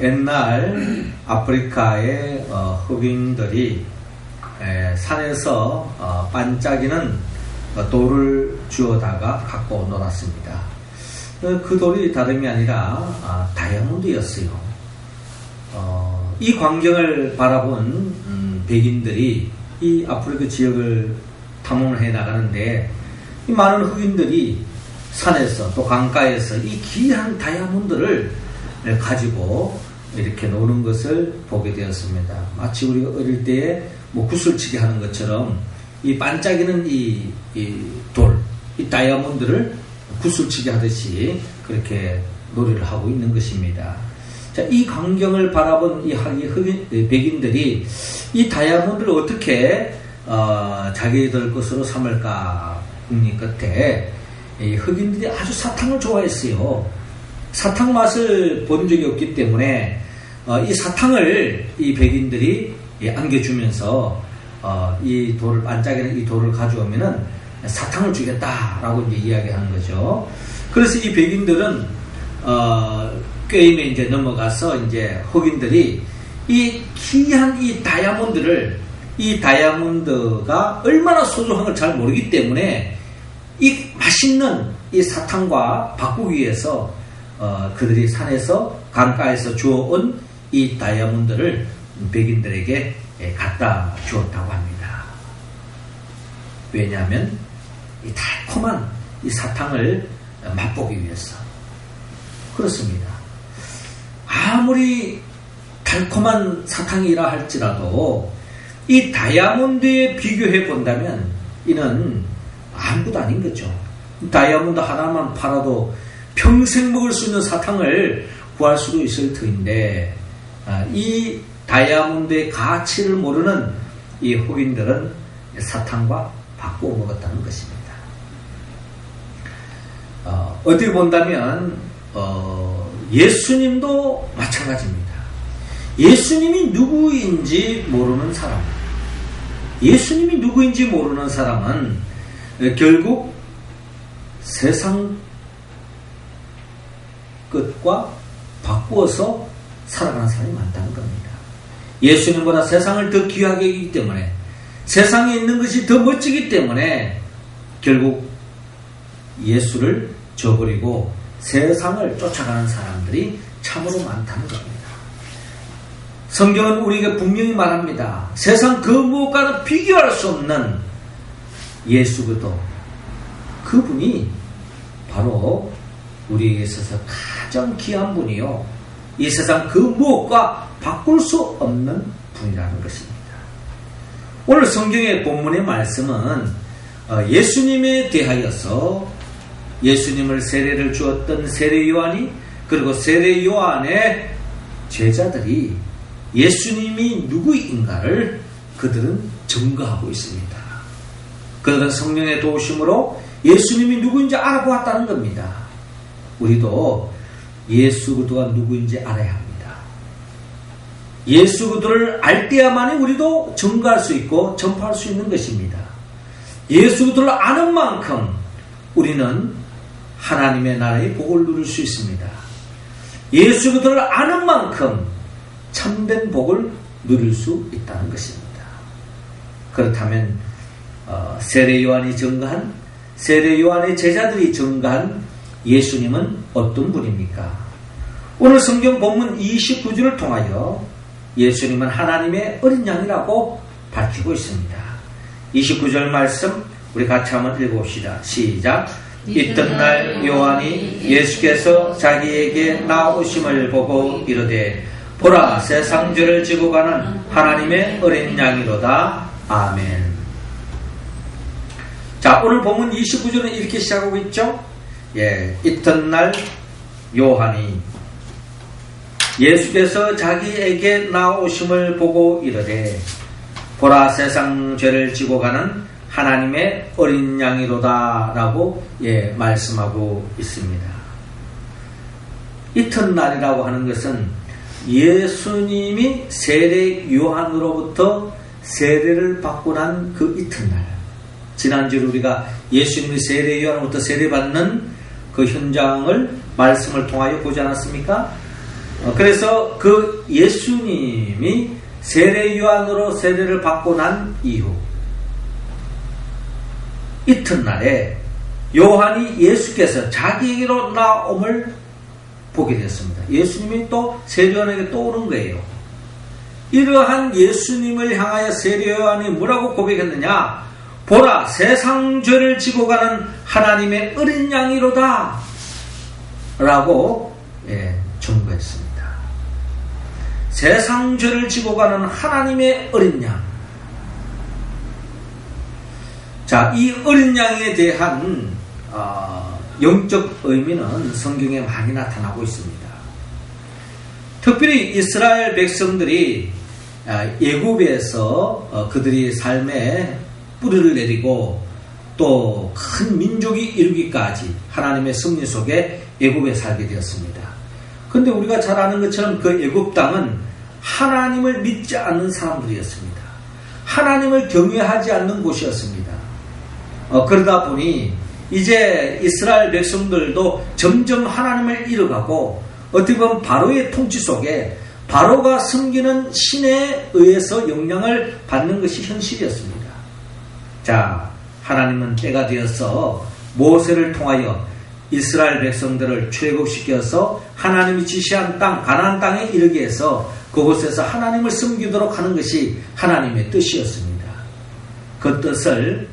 옛날 아프리카의 흑인들이 산에서 반짝이는 돌을 주워다가 갖고 놀았습니다. 그 돌이 다름이 아니라 다이아몬드였어요. 이 광경을 바라본 백인들이 이 아프리카 지역을 탐험을 해 나가는데 이 많은 흑인들이 산에서 또 강가에서 이 귀한 다이아몬드를 가지고 이렇게 노는 것을 보게 되었습니다. 마치 우리가 어릴 때에 구슬치기 하는 것처럼 이 반짝이는 이 돌, 이 다이아몬드를 구슬치기 하듯이 그렇게 놀이를 하고 있는 것입니다. 자, 이 광경을 바라본 이 백인들이 이 다이아몬드를 어떻게 자기들 것으로 삼을까 궁리 끝에 이 흑인들이 아주 사탕을 좋아했어요. 사탕 맛을 본 적이 없기 때문에 이 사탕을 이 백인들이 안겨주면서 이 돌을 반짝이는 이 돌을 가져오면은 사탕을 주겠다라고 이제 이야기하는 거죠. 그래서 이 백인들은 게임에 이제 넘어가서 이제 흑인들이 이 귀한 이 다이아몬드가 얼마나 소중한 걸 잘 모르기 때문에 이 맛있는 이 사탕과 바꾸기 위해서 그들이 산에서 강가에서 주워온 이 다이아몬드를 백인들에게 갖다 주었다고 합니다. 왜냐하면 이 달콤한 이 사탕을 맛보기 위해서. 그렇습니다. 아무리 달콤한 사탕이라 할지라도 이 다이아몬드에 비교해 본다면 이는 아무것도 아닌 거죠. 다이아몬드 하나만 팔아도 평생 먹을 수 있는 사탕을 구할 수도 있을 터인데 이 다이아몬드의 가치를 모르는 이 흑인들은 사탕과 바꾸어 먹었다는 것입니다. 어떻게 본다면 예수님도 마찬가지입니다. 예수님이 누구인지 모르는 사람은 결국 세상 끝과 바꾸어서 살아가는 사람이 많다는 겁니다. 예수님보다 세상을 더 귀하게 여기기 때문에, 세상에 있는 것이 더 멋지기 때문에 결국 예수를 저버리고 세상을 쫓아가는 사람들이 참으로 많다는 겁니다. 성경은 우리에게 분명히 말합니다. 세상 그 무엇과는 비교할 수 없는 예수 그리스도, 그분이 바로 우리에게 있어서 가장 귀한 분이요, 이 세상 그 무엇과 바꿀 수 없는 분이라는 것입니다. 오늘 성경의 본문의 말씀은 예수님에 대하여서 예수님을 세례를 주었던 세례 요한이, 그리고 세례 요한의 제자들이 예수님이 누구인가를 그들은 증거하고 있습니다. 그들은 성령의 도우심으로 예수님이 누구인지 알아보았다는 겁니다. 우리도 예수 그리스도가 누구인지 알아야 합니다. 예수 그리스도를 알 때야만이 우리도 증거할 수 있고 전파할 수 있는 것입니다. 예수 그리스도를 아는 만큼 우리는 하나님의 나라의 복을 누릴 수 있습니다. 예수 그리스도를 아는 만큼 참된 복을 누릴 수 있다는 것입니다. 그렇다면 세례 요한이 증거한, 세례 요한의 제자들이 증거한 예수님은 어떤 분입니까? 오늘 성경 본문 29절을 통하여 예수님은 하나님의 어린 양이라고 밝히고 있습니다. 29절 말씀 우리 같이 한번 읽어봅시다. 시작. 이튿날 요한이 예수께서 자기에게 나오심을 보고 이르되 보라, 세상 죄를 지고 가는 하나님의 어린 양이로다. 아멘. 자, 오늘 본문 29절은 이렇게 시작하고 있죠. 이튿날 요한이 예수께서 자기에게 나오심을 보고 이르되 보라, 세상 죄를 지고 가는 하나님의 어린 양이로다 라고 말씀하고 있습니다. 이튿날이라고 하는 것은 예수님이 세례 요한으로부터 세례를 받고 난 그 이튿날, 지난주에 우리가 예수님이 세례 요한으로부터 세례받는 그 현장을 말씀을 통하여 보지 않았습니까? 그래서 그 예수님이 세례 요한으로 세례를 받고 난 이후 이튿날에 요한이 예수께서 자기에게로 나옴을 보게 되었습니다. 예수님이 또 세례 요한에게 또 오는 거예요. 이러한 예수님을 향하여 세례 요한이 뭐라고 고백했느냐? 보라, 세상 죄를 지고 가는 하나님의 어린 양이로다 라고 증거했습니다. 세상 죄를 지고 가는 하나님의 어린 양. 자, 이 어린 양에 대한 영적 의미는 성경에 많이 나타나고 있습니다. 특별히 이스라엘 백성들이 애굽에서 그들이 삶에 뿌리를 내리고 또 큰 민족이 이루기까지 하나님의 섭리 속에 애굽에 살게 되었습니다. 그런데 우리가 잘 아는 것처럼 그 애굽 땅은 하나님을 믿지 않는 사람들이었습니다. 하나님을 경외하지 않는 곳이었습니다. 그러다 보니 이제 이스라엘 백성들도 점점 하나님을 잃어가고 어떻게 보면 바로의 통치 속에 바로가 섬기는 신에 의해서 영향을 받는 것이 현실이었습니다. 자, 하나님은 때가 되어서 모세를 통하여 이스라엘 백성들을 출애굽시켜서 하나님이 지시한 땅, 가나안 땅에 이르게 해서 그곳에서 하나님을 섬기도록 하는 것이 하나님의 뜻이었습니다. 그 뜻을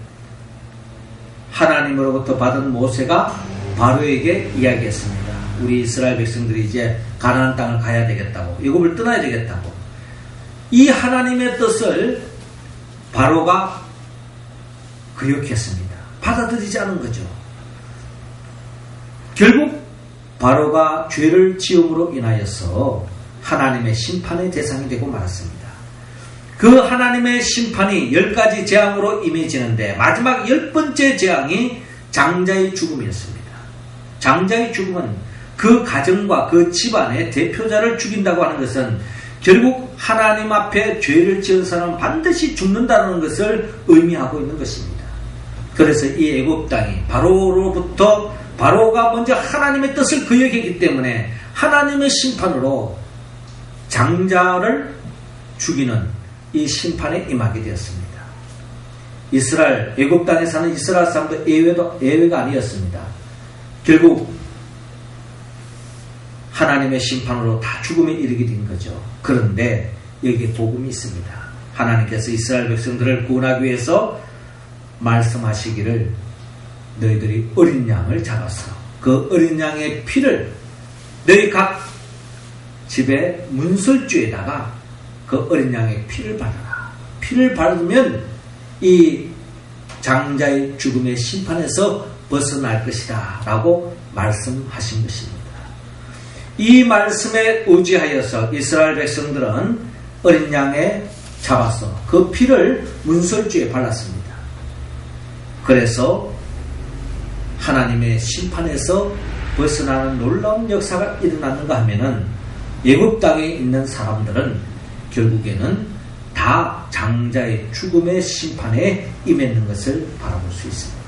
하나님으로부터 받은 모세가 바로에게 이야기했습니다. 우리 이스라엘 백성들이 이제 가나안 땅을 가야 되겠다고, 애굽을 떠나야 되겠다고. 이 하나님의 뜻을 바로가 거역했습니다. 받아들이지 않은 거죠. 결국 바로가 죄를 지음으로 인하여서 하나님의 심판의 대상이 되고 말았습니다. 그 하나님의 심판이 10가지 재앙으로 임해지는데 마지막 10번째 재앙이 장자의 죽음이었습니다. 장자의 죽음은 그 가정과 그 집안의 대표자를 죽인다고 하는 것은 결국 하나님 앞에 죄를 지은 사람은 반드시 죽는다는 것을 의미하고 있는 것입니다. 그래서 이 애굽 땅이 바로로부터 바로가 먼저 하나님의 뜻을 거역했기 때문에 하나님의 심판으로 장자를 죽이는 이 심판에 임하게 되었습니다. 이스라엘, 애굽 땅에 사는 이스라엘 사람도 예외가 아니었습니다. 결국 하나님의 심판으로 다 죽음에 이르게 된 거죠. 그런데 여기에 복음이 있습니다. 하나님께서 이스라엘 백성들을 구원하기 위해서 말씀하시기를 너희들이 어린 양을 잡아서 그 어린 양의 피를 너희 각 집의 문설주에다가 그 어린 양의 피를 바르라. 피를 바르면 이 장자의 죽음의 심판에서 벗어날 것이다 라고 말씀하신 것입니다. 이 말씀에 의지하여서 이스라엘 백성들은 어린 양에 잡아서 그 피를 문설주에 발랐습니다. 그래서 하나님의 심판에서 벗어나는 놀라운 역사가 일어났는가 하면은 애굽 땅에 있는 사람들은 결국에는 다 장자의 죽음의 심판에 임했는 것을 바라볼 수 있습니다.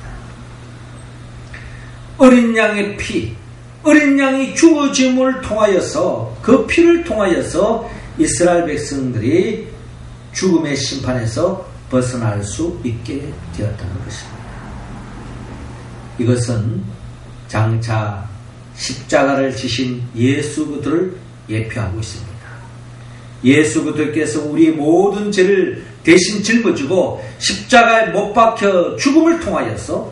어린 양의 피, 어린 양이 죽어짐을 통하여서 그 피를 통하여서 이스라엘 백성들이 죽음의 심판에서 벗어날 수 있게 되었다는 것입니다. 이것은 장차 십자가를 지신 예수 그리스도를 예표하고 있습니다. 예수 그리스도께서 우리의 모든 죄를 대신 짊어지고 십자가에 못 박혀 죽음을 통하여서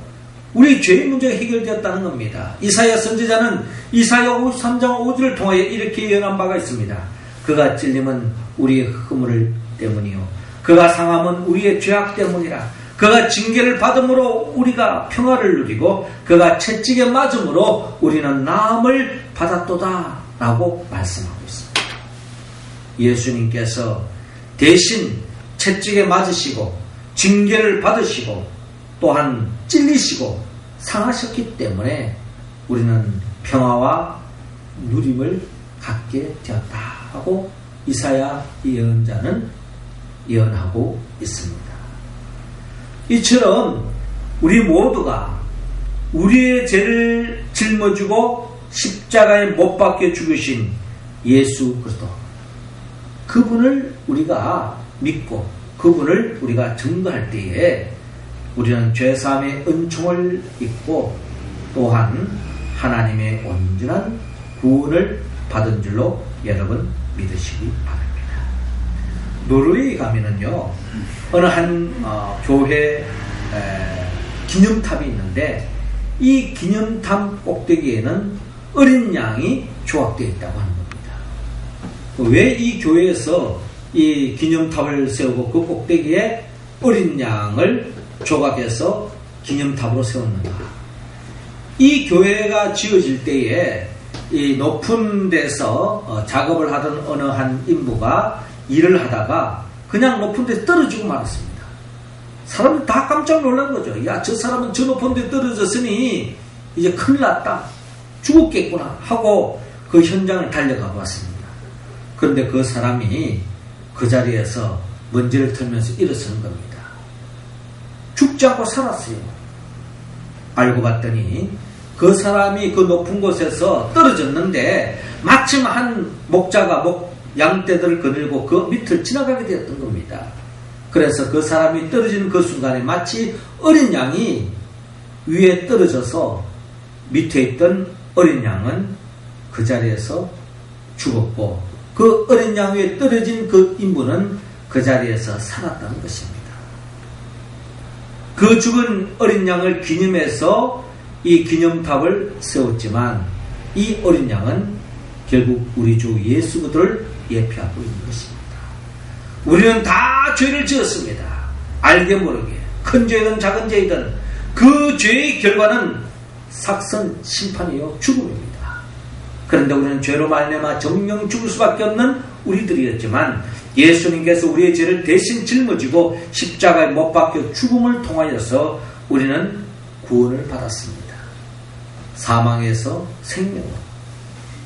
우리 죄의 문제가 해결되었다는 겁니다. 이사야 선지자는 이사야 53장 5절을 통하여 이렇게 예언한 바가 있습니다. 그가 찔림은 우리의 허물 때문이요 그가 상함은 우리의 죄악 때문이라. 그가 징계를 받음으로 우리가 평화를 누리고 그가 채찍에 맞음으로 우리는 나음을 받았도다 라고 말씀하고 있습니다. 예수님께서 대신 채찍에 맞으시고 징계를 받으시고 또한 찔리시고 상하셨기 때문에 우리는 평화와 누림을 갖게 되었다 하고 이사야 예언자는 예언하고 있습니다. 이처럼 우리 모두가 우리의 죄를 짊어지고 십자가에 못 박혀 죽으신 예수 그리스도, 그분을 우리가 믿고 그분을 우리가 증거할 때에 우리는 죄사함의 은총을 입고 또한 하나님의 온전한 구원을 받은 줄로 여러분 믿으시기 바랍니다. 노르웨이 가면은요, 어느 한 교회 기념탑이 있는데 이 기념탑 꼭대기에는 어린 양이 조각되어 있다고 하는 겁니다. 왜 이 교회에서 이 기념탑을 세우고 그 꼭대기에 어린 양을 조각해서 기념탑으로 세웠는가? 이 교회가 지어질 때에 이 높은 데서 작업을 하던 어느 한 인부가 일을 하다가 그냥 높은 데 떨어지고 말았습니다. 사람들 다 깜짝 놀란 거죠. 야, 저 사람은 저 높은 데 떨어졌으니 이제 큰일 났다, 죽었겠구나 하고 그 현장을 달려가 봤습니다. 그런데 그 사람이 그 자리에서 먼지를 털면서 일어서는 겁니다. 죽지 않고 살았어요. 알고 봤더니 그 사람이 그 높은 곳에서 떨어졌는데 마침 한 목자가 양떼들을 거들고 그 밑을 지나가게 되었던 겁니다. 그래서 그 사람이 떨어지는 그 순간에 마치 어린 양이 위에 떨어져서 밑에 있던 어린 양은 그 자리에서 죽었고, 그 어린 양 위에 떨어진 그 인부는 그 자리에서 살았다는 것입니다. 그 죽은 어린 양을 기념해서 이 기념탑을 세웠지만 이 어린 양은 결국 우리 주 예수 그리스도를 예표하고 있는 것입니다. 우리는 다 죄를 지었습니다. 알게 모르게, 큰 죄든 작은 죄이든 그 죄의 결과는 삭선, 심판이요 죽음입니다. 그런데 우리는 죄로 말미암아 정령 죽을 수밖에 없는 우리들이었지만 예수님께서 우리의 죄를 대신 짊어지고 십자가에 못 박혀 죽음을 통하여서 우리는 구원을 받았습니다. 사망에서 생명으로,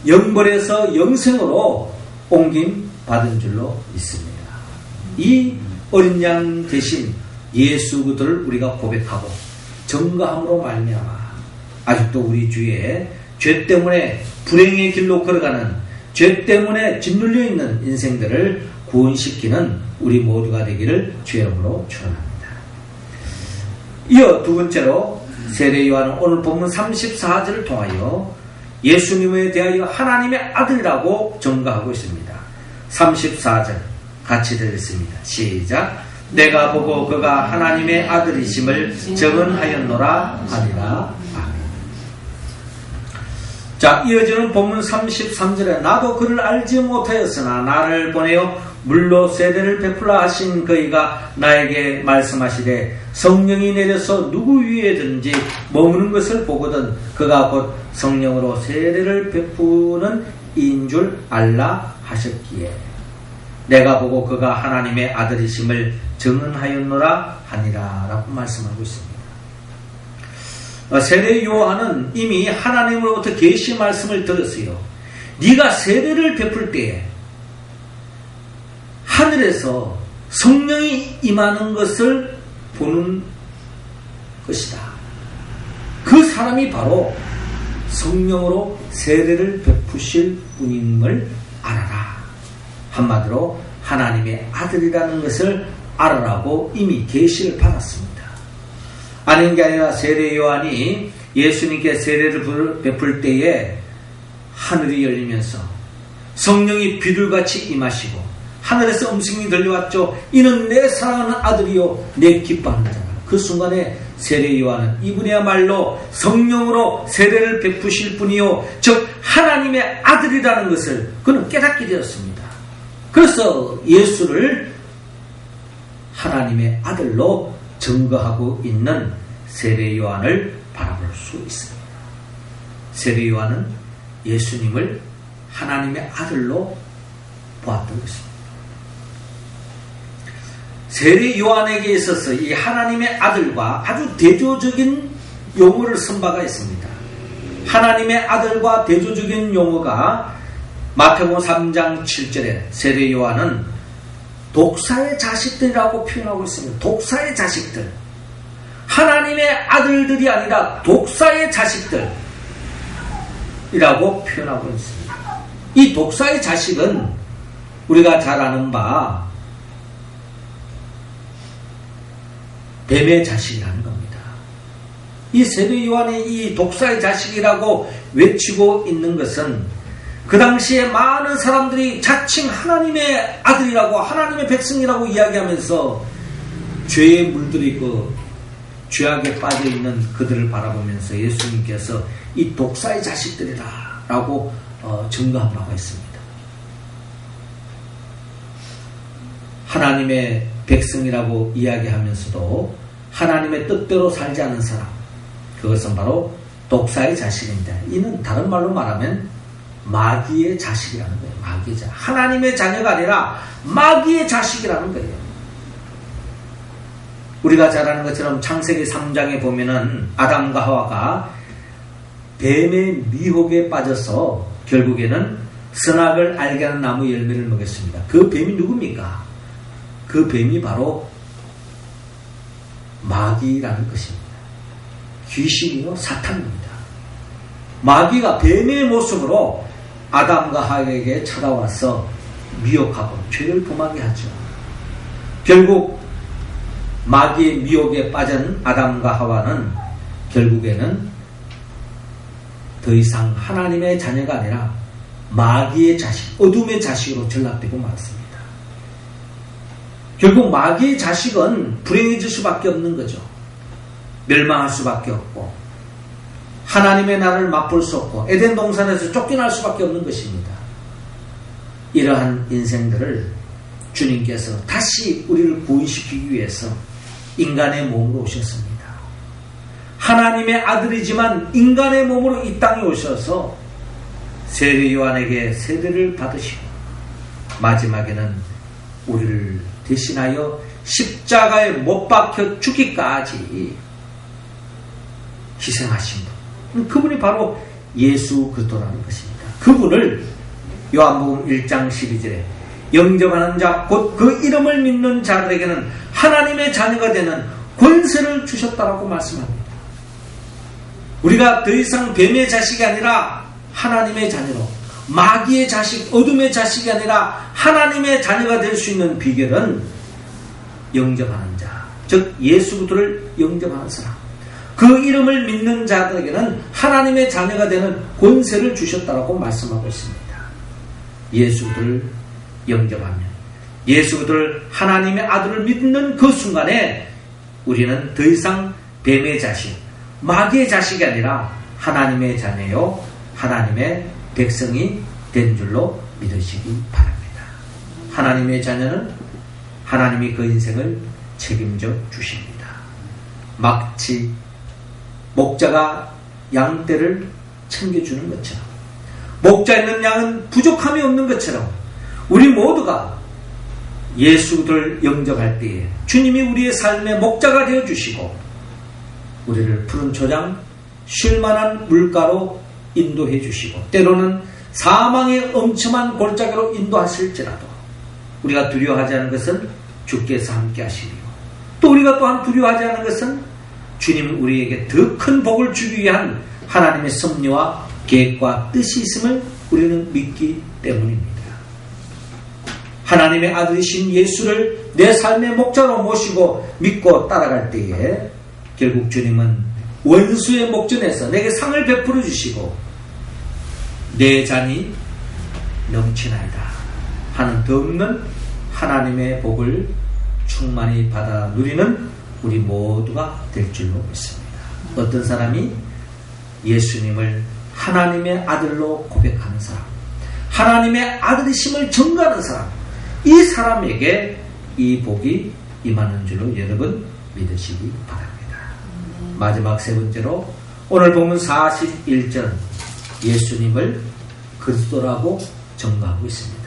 영벌에서 영생으로 옮김 받은 줄로 믿습니다. 이 어린 양 대신 예수 그리스도를 우리가 고백하고 증거함으로 말미암아 아직도 우리 주위에 죄 때문에 불행의 길로 걸어가는, 죄 때문에 짓눌려 있는 인생들을 구원시키는 우리 모두가 되기를 주의 이름으로 축원합니다. 이어 두 번째로 세례 요한은 오늘 본문 34절을 통하여 예수님에 대하여 하나님의 아들이라고 증거하고 있습니다. 34절 같이 들겠습니다. 시작. 내가 보고 그가 하나님의 아들이심을 증언하였노라 하니라. 아멘. 자, 이어지는 본문 33절에 나도 그를 알지 못하였으나 나를 보내어 물로 세례를 베풀라 하신 그이가 나에게 말씀하시되 성령이 내려서 누구 위에든지 머무는 것을 보거든 그가 곧 성령으로 세례를 베푸는 이인 줄 알라 하셨기에 내가 보고 그가 하나님의 아들이심을 증언하였노라 하니라 라고 말씀하고 있습니다. 세례 요한은 이미 하나님으로부터 계시 말씀을 들었어요. 네가 세례를 베풀 때에 하늘에서 성령이 임하는 것을 보는 것이다. 그 사람이 바로 성령으로 세례를 베푸실 분임을 알아라. 한마디로 하나님의 아들이라는 것을 알아라고 이미 계시를 받았습니다. 아는 게 아니라 세례 요한이 예수님께 세례를 베풀 때에 하늘이 열리면서 성령이 비둘같이 임하시고 하늘에서 음성이 들려왔죠. 이는 내 사랑하는 아들이요 내 기뻐하는 자라. 그 순간에 세례 요한은 이분이야말로 성령으로 세례를 베푸실 분이요 즉 하나님의 아들이라는 것을 그는 깨닫게 되었습니다. 그래서 예수를 하나님의 아들로 증거하고 있는 세례 요한을 바라볼 수 있습니다. 세례 요한은 예수님을 하나님의 아들로 보았던 것입니다. 세례 요한에게 있어서 이 하나님의 아들과 아주 대조적인 용어를 쓴 바가 있습니다. 하나님의 아들과 대조적인 용어가 마태복음 3장 7절에 세례 요한은 독사의 자식들이라고 표현하고 있습니다. 독사의 자식들. 하나님의 아들들이 아니라 독사의 자식들이라고 표현하고 있습니다. 이 독사의 자식은 우리가 잘 아는 바 뱀의 자식이라는 겁니다. 이 세례 요한이 이 독사의 자식이라고 외치고 있는 것은 그 당시에 많은 사람들이 자칭 하나님의 아들이라고 하나님의 백성이라고 이야기하면서 죄에 물들이고 죄악에 빠져있는 그들을 바라보면서 예수님께서 이 독사의 자식들이다 라고 증거한 바가 있습니다. 하나님의 백성이라고 이야기하면서도 하나님의 뜻대로 살지 않는 사람, 그것은 바로 독사의 자식입니다. 이는 다른 말로 말하면 마귀의 자식이라는 거예요. 마귀의 자식. 하나님의 자녀가 아니라 마귀의 자식이라는 거예요. 우리가 잘 아는 것처럼 창세기 3장에 보면은 아담과 하와가 뱀의 미혹에 빠져서 결국에는 선악을 알게 하는 나무 열매를 먹였습니다. 그 뱀이 누굽니까? 그 뱀이 바로 마귀라는 것입니다. 귀신이요 사탄입니다. 마귀가 뱀의 모습으로 아담과 하와에게 찾아와서 미혹하고 죄를 범하게 하죠. 결국 마귀의 미혹에 빠진 아담과 하와는 결국에는 더 이상 하나님의 자녀가 아니라 마귀의 자식, 어둠의 자식으로 전락되고 말았습니다. 결국 마귀의 자식은 불행해질 수밖에 없는 거죠. 멸망할 수밖에 없고 하나님의 나라를 맛볼 수 없고 에덴 동산에서 쫓겨날 수밖에 없는 것입니다. 이러한 인생들을 주님께서 다시 우리를 구원시키기 위해서 인간의 몸으로 오셨습니다. 하나님의 아들이지만 인간의 몸으로 이 땅에 오셔서 세례 요한에게 세례를 받으시고 마지막에는 우리를 대신하여 십자가에 못 박혀 죽기까지 희생하신 분, 그분이 바로 예수 그리스도라는 것입니다. 그분을 요한복음 1장 12절에 영접하는 자 곧 그 이름을 믿는 자들에게는 하나님의 자녀가 되는 권세를 주셨다라고 말씀합니다. 우리가 더 이상 뱀의 자식이 아니라 하나님의 자녀로, 마귀의 자식, 어둠의 자식이 아니라 하나님의 자녀가 될 수 있는 비결은 영접하는 자, 즉 예수 그리스도를 영접하는 사람, 그 이름을 믿는 자들에게는 하나님의 자녀가 되는 권세를 주셨다라고 말씀하고 있습니다. 예수 그리스도를 영접하면, 예수 그리스도를 하나님의 아들을 믿는 그 순간에 우리는 더 이상 뱀의 자식, 마귀의 자식이 아니라 하나님의 자녀요 하나님의 백성이 된 줄로 믿으시기 바랍니다. 하나님의 자녀는 하나님이 그 인생을 책임져 주십니다. 마치 목자가 양떼를 챙겨주는 것처럼, 목자 있는 양은 부족함이 없는 것처럼 우리 모두가 예수를 영접할 때에 주님이 우리의 삶의 목자가 되어주시고 우리를 푸른 초장, 쉴만한 물가로 인도해 주시고 때로는 사망의 엄청난 골짜기로 인도하실지라도 우리가 두려워하지 않은 것은 주께서 함께 하시리요, 또 우리가 또한 두려워하지 않은 것은 주님은 우리에게 더 큰 복을 주기 위한 하나님의 섭리와 계획과 뜻이 있음을 우리는 믿기 때문입니다. 하나님의 아들이신 예수를 내 삶의 목자로 모시고 믿고 따라갈 때에 결국 주님은 원수의 목전에서 내게 상을 베풀어 주시고 내 잔이 넘치나이다 하는 더 없는 하나님의 복을 충만히 받아 누리는 우리 모두가 될 줄로 믿습니다. 어떤 사람이 예수님을 하나님의 아들로 고백하는 사람, 하나님의 아들이심을 증거하는 사람, 이 사람에게 이 복이 임하는 줄로 여러분 믿으시기 바랍니다. 마지막 세 번째로 오늘 보면 41절 예수님을 그리스도라고 증거하고 있습니다.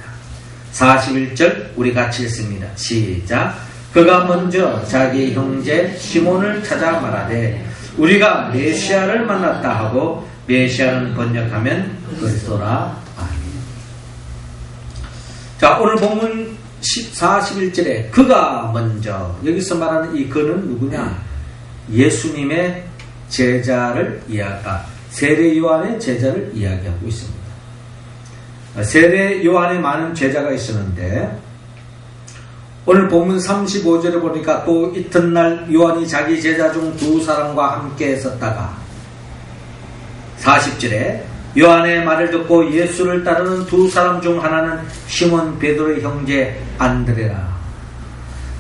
41절 우리 같이 읽습니다. 시작. 그가 먼저 자기 형제 시몬을 찾아 말하되 우리가 메시아를 만났다 하고, 메시아는 번역하면 그리스도라. 아멘. 자, 오늘 본문 41절에 그가 먼저, 여기서 말하는 이 그는 누구냐? 예수님의 제자를 세례 요한의 제자를 이야기하고 있습니다. 세례 요한에 많은 제자가 있었는데 오늘 본문 35절에 보니까 또 이튿날 요한이 자기 제자 중 두 사람과 함께 있었다가 40절에 요한의 말을 듣고 예수를 따르는 두 사람 중 하나는 시몬 베드로의 형제 안드레라.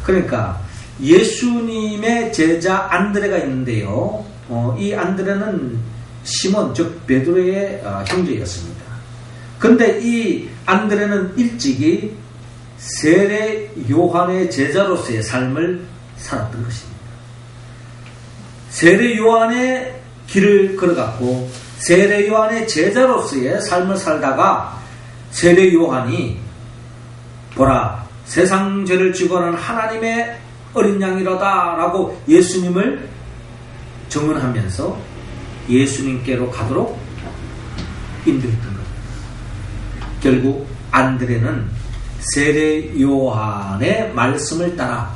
그러니까 예수님의 제자 안드레가 있는데요. 이 안드레는 시몬 즉 베드로의 형제였습니다. 그런데 이 안드레는 일찍이 세례 요한의 제자로서의 삶을 살았던 것입니다. 세례 요한의 길을 걸어갔고 세례 요한의 제자로서의 삶을 살다가 세례 요한이 보라 세상 죄를 지고 하는 하나님의 어린 양이로다 라고 예수님을 증언하면서 예수님께로 가도록 인도했던 겁니다. 결국 안드레는 세례 요한의 말씀을 따라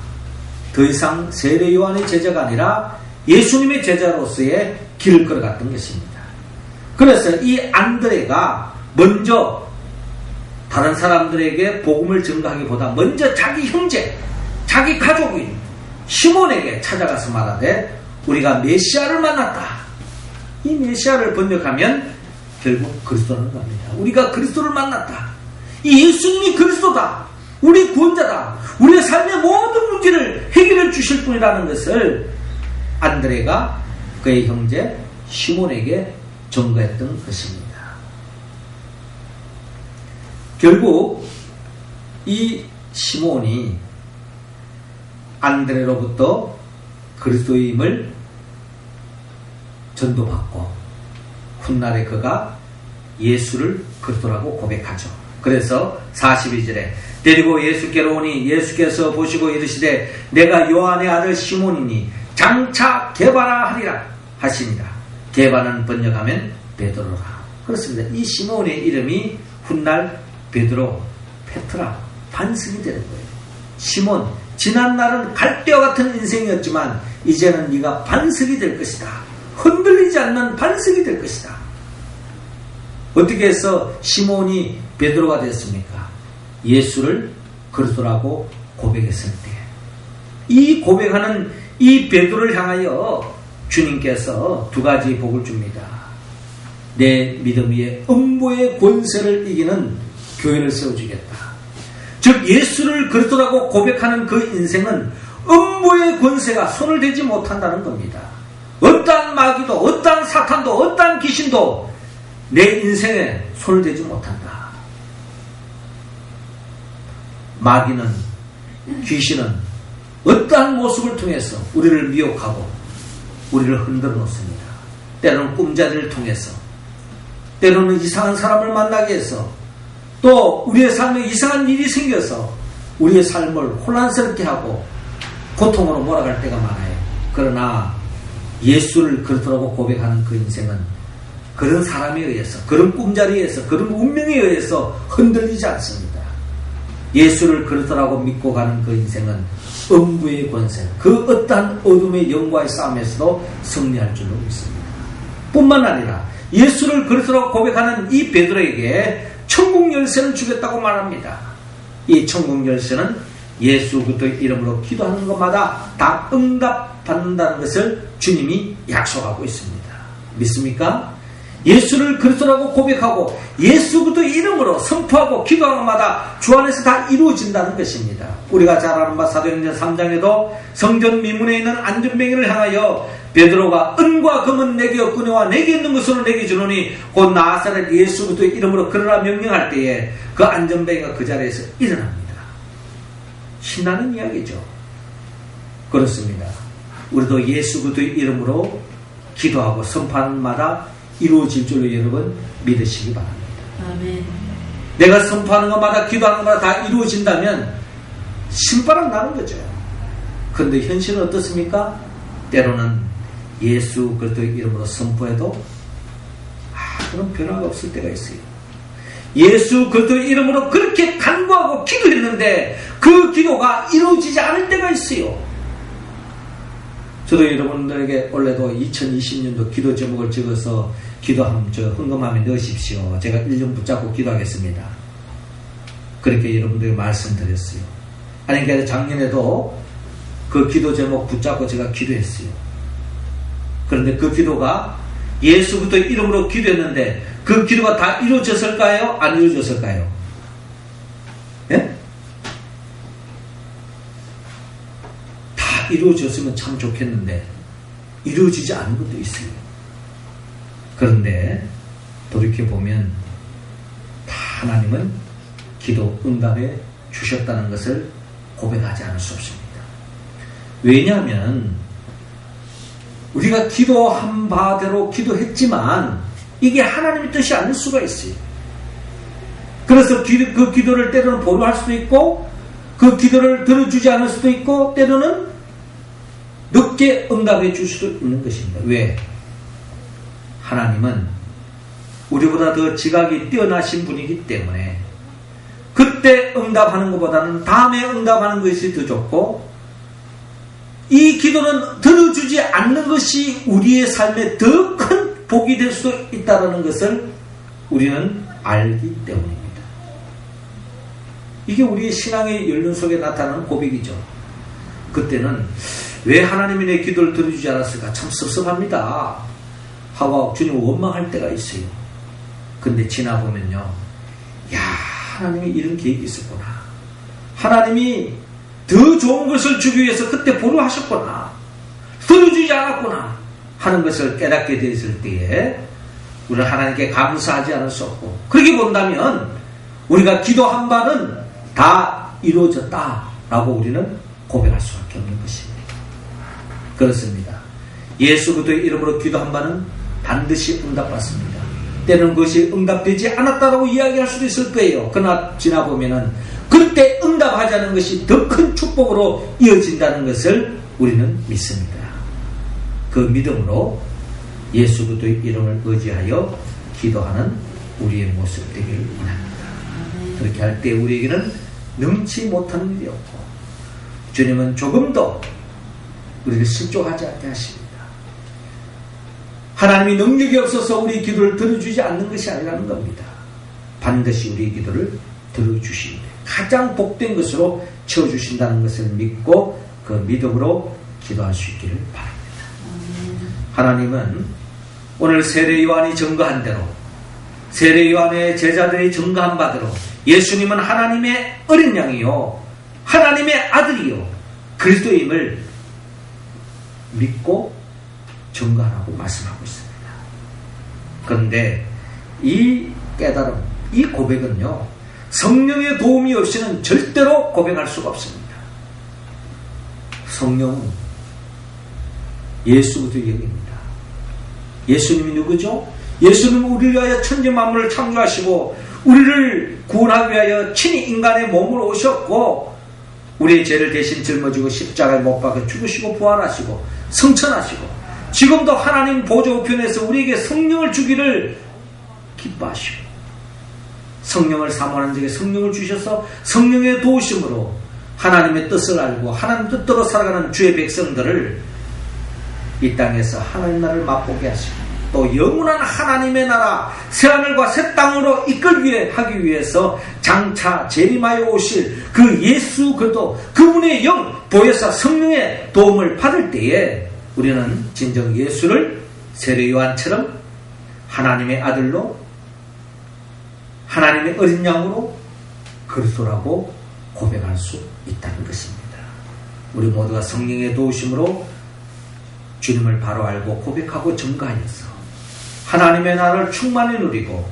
더 이상 세례 요한의 제자가 아니라 예수님의 제자로서의 길을 걸어갔던 것입니다. 그래서 이 안드레가 먼저 다른 사람들에게 복음을 전가하기보다 먼저 자기 형제, 자기 가족인 시몬에게 찾아가서 말하되 우리가 메시아를 만났다. 이 메시아를 번역하면 결국 그리스도라는 겁니다. 우리가 그리스도를 만났다. 이 예수님이 그리스도다. 우리 구원자다. 우리의 삶의 모든 문제를 해결해 주실 분이라는 것을 안드레가 그의 형제 시몬에게 전가했던 것입니다. 결국 이 시몬이 안드레로부터 그리스도임을 전도받고 훗날에 그가 예수를 그리스도라고 고백하죠. 그래서 42절에 데리고 예수께로 오니 예수께서 보시고 이르시되 내가 요한의 아들 시몬이니 장차 게바라 하리라 하시니라. 게바는 번역하면 베드로라. 그렇습니다. 이 시몬의 이름이 훗날 베드로, 페트라, 반석이 되는 거예요. 시몬, 지난 날은 갈대와 같은 인생이었지만 이제는 네가 반석이 될 것이다. 흔들리지 않는 반석이 될 것이다. 어떻게 해서 시몬이 베드로가 됐습니까? 예수를 그리스도라고 고백했을 때 이 고백하는 이 베드로를 향하여 주님께서 두 가지 복을 줍니다. 내 믿음 위에 음보의 권세를 이기는 교회를 세워주겠다. 즉 예수를 그리스도라고 고백하는 그 인생은 음보의 권세가 손을 대지 못한다는 겁니다. 어떠한 마귀도 어떠한 사탄도 어떠한 귀신도 내 인생에 손을 대지 못한다. 마귀는 귀신은 어떠한 모습을 통해서 우리를 미혹하고 우리를 흔들어 놓습니다. 때로는 꿈자리를 통해서 때로는 이상한 사람을 만나게 해서 또 우리의 삶에 이상한 일이 생겨서 우리의 삶을 혼란스럽게 하고 고통으로 몰아갈 때가 많아요. 그러나 예수를 그리스도라고 고백하는 그 인생은 그런 사람에 의해서 그런 꿈자리에 의해서 그런 운명에 의해서 흔들리지 않습니다. 예수를 그리스도라고 믿고 가는 그 인생은 음부의 권세, 그 어떠한 어둠의 영과의 싸움에서도 승리할 줄로 믿습니다. 뿐만 아니라 예수를 그리스도라고 고백하는 이 베드로에게 천국 열쇠를 주겠다고 말합니다. 이 천국 열쇠는 예수 그리스도의 이름으로 기도하는 것마다 다 응답받는다는 것을 주님이 약속하고 있습니다. 믿습니까? 예수를 그리스도라고 고백하고 예수 그리스도의 이름으로 선포하고 기도하는 것마다 주 안에서 다 이루어진다는 것입니다. 우리가 잘 아는 바 사도행전 3장에도 성전 미문에 있는 안전뱅이를 향하여 베드로가 은과 금은 내게 없거니와 내게 있는 것으로 내게 주노니 곧 나사렛 예수 그리스도의 이름으로 걸으라 명령할 때에 그 안전뱅이가 그 자리에서 일어납니다. 신나는 이야기죠. 그렇습니다. 우리도 예수 그리스도의 이름으로 기도하고 선포하는 마다 이루어질 줄로 여러분 믿으시기 바랍니다. 아멘. 내가 선포하는 것마다 기도하는 것마다 다 이루어진다면 신바람 나는 거죠. 그런데 현실은 어떻습니까? 때로는 예수 그리스도의 이름으로 선포해도 그런 변화가 없을 때가 있어요. 예수 그리스도의 이름으로 그렇게 간구하고 기도했는데 그 기도가 이루어지지 않을 때가 있어요. 저도 여러분들에게 원래도 2020년도 기도 제목을 적어서 헌금함에 넣으십시오. 제가 1년 붙잡고 기도하겠습니다. 그렇게 여러분들에게 말씀드렸어요. 아니, 그러니까 작년에도 그 기도 제목 붙잡고 제가 기도했어요. 그런데 그 기도가 예수 그리스도 이름으로 기도했는데 그 기도가 다 이루어졌을까요? 안 이루어졌을까요? 예? 다 이루어졌으면 참 좋겠는데 이루어지지 않은 것도 있어요. 그런데 돌이켜보면 다 하나님은 기도 응답해 주셨다는 것을 고백하지 않을 수 없습니다. 왜냐하면 우리가 기도한 바대로 기도했지만 이게 하나님의 뜻이 아닐 수가 있어요. 그래서 그 기도를 때로는 보류할 수도 있고 그 기도를 들어주지 않을 수도 있고 때로는 늦게 응답해 줄 수도 있는 것입니다. 왜? 하나님은 우리보다 더 지각이 뛰어나신 분이기 때문에 그때 응답하는 것보다는 다음에 응답하는 것이 더 좋고 이 기도는 들어주지 않는 것이 우리의 삶에 더 큰 복이 될 수 있다는 것을 우리는 알기 때문입니다. 이게 우리의 신앙의 연륜 속에 나타나는 고백이죠. 그때는 왜 하나님이 내 기도를 들어주지 않았을까? 참 섭섭합니다. 하고 주님 원망할 때가 있어요. 근데 지나보면요. 야, 하나님이 이런 계획이 있었구나. 하나님이 더 좋은 것을 주기 위해서 그때 보류하셨구나. 들어주지 않았구나. 하는 것을 깨닫게 되었을 때에 우리는 하나님께 감사하지 않을 수 없고 그렇게 본다면 우리가 기도한 바는 다 이루어졌다라고 우리는 고백할 수밖에 없는 것입니다. 그렇습니다. 예수 그리스도의 이름으로 기도한 바는 반드시 응답받습니다. 때로는 그것이 응답되지 않았다라고 이야기할 수도 있을 거예요. 그러나 지나보면은 그때 응답하지 않은 것이 더 큰 축복으로 이어진다는 것을 우리는 믿습니다. 그 믿음으로 예수 그리스도의 이름을 의지하여 기도하는 우리의 모습 되기를 원합니다. 그렇게 할 때 우리에게는 능치 못하는 일이 없고 주님은 조금도 우리를 실족하지 않게 하십니다. 하나님이 능력이 없어서 우리 기도를 들어주지 않는 것이 아니라는 겁니다. 반드시 우리 기도를 들어주시는데 가장 복된 것으로 채워주신다는 것을 믿고 그 믿음으로 기도할 수 있기를 바랍니다. 하나님은 오늘 세례 요한이 증거한 대로 세례 요한의 제자들이 증거한 바대로 예수님은 하나님의 어린 양이요 하나님의 아들이요 그리스도임을 믿고 증거하라고 말씀하고 있습니다. 그런데 이 깨달음, 이 고백은요 성령의 도움이 없이는 절대로 고백할 수가 없습니다. 성령은 예수 그리스도의 영입니다. 예수님이 누구죠? 예수님은 우리를 위하여 천지 만물을 창조하시고 우리를 구원하기 위하여 친히 인간의 몸으로 오셨고 우리의 죄를 대신 짊어지고 십자가에 못 박혀 죽으시고 부활하시고 성천하시고 지금도 하나님 보좌 우편에서 우리에게 성령을 주기를 기뻐하시고 성령을 사모하는 자에게 성령을 주셔서 성령의 도우심으로 하나님의 뜻을 알고 하나님 뜻대로 살아가는 주의 백성들을 이 땅에서 하나님 나라를 맛보게 하시고 또 영원한 하나님의 나라 새하늘과 새 땅으로 이끌기 하기 위해서 장차 재림하여 오실 그 예수 그리스도 그분의 영 보혜사 성령의 도움을 받을 때에 우리는 진정 예수를 세례 요한처럼 하나님의 아들로 하나님의 어린 양으로 그리스도라고 고백할 수 있다는 것입니다. 우리 모두가 성령의 도우심으로 주님을 바로 알고 고백하고 증거하여서 하나님의 나라를 충만히 누리고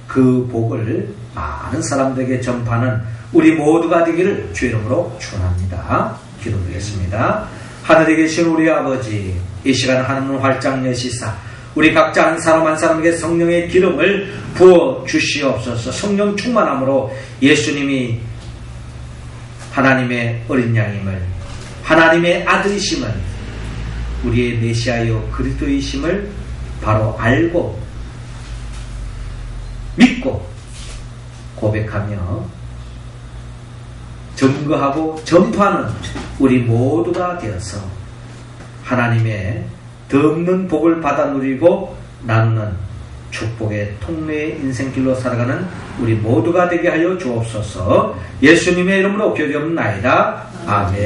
그 복을 많은 사람들에게 전파하는 우리 모두가 되기를 주 이름으로 축원합니다. 기도드리겠습니다. 하늘에 계신 우리 아버지, 이 시간 하늘문 활짝 여시사 우리 각자 한 사람 한 사람에게 성령의 기름을 부어 주시옵소서. 성령 충만함으로 예수님이 하나님의 어린 양임을 하나님의 아들이심을 우리의 메시아요 그리스도이심을 바로 알고 믿고 고백하며 증거하고 전파하는 우리 모두가 되어서 하나님의 덧없는 복을 받아 누리고 나누는 축복의 통로의 인생길로 살아가는 우리 모두가 되게 하여 주옵소서. 예수님의 이름으로 기도하옵나이다. 아멘.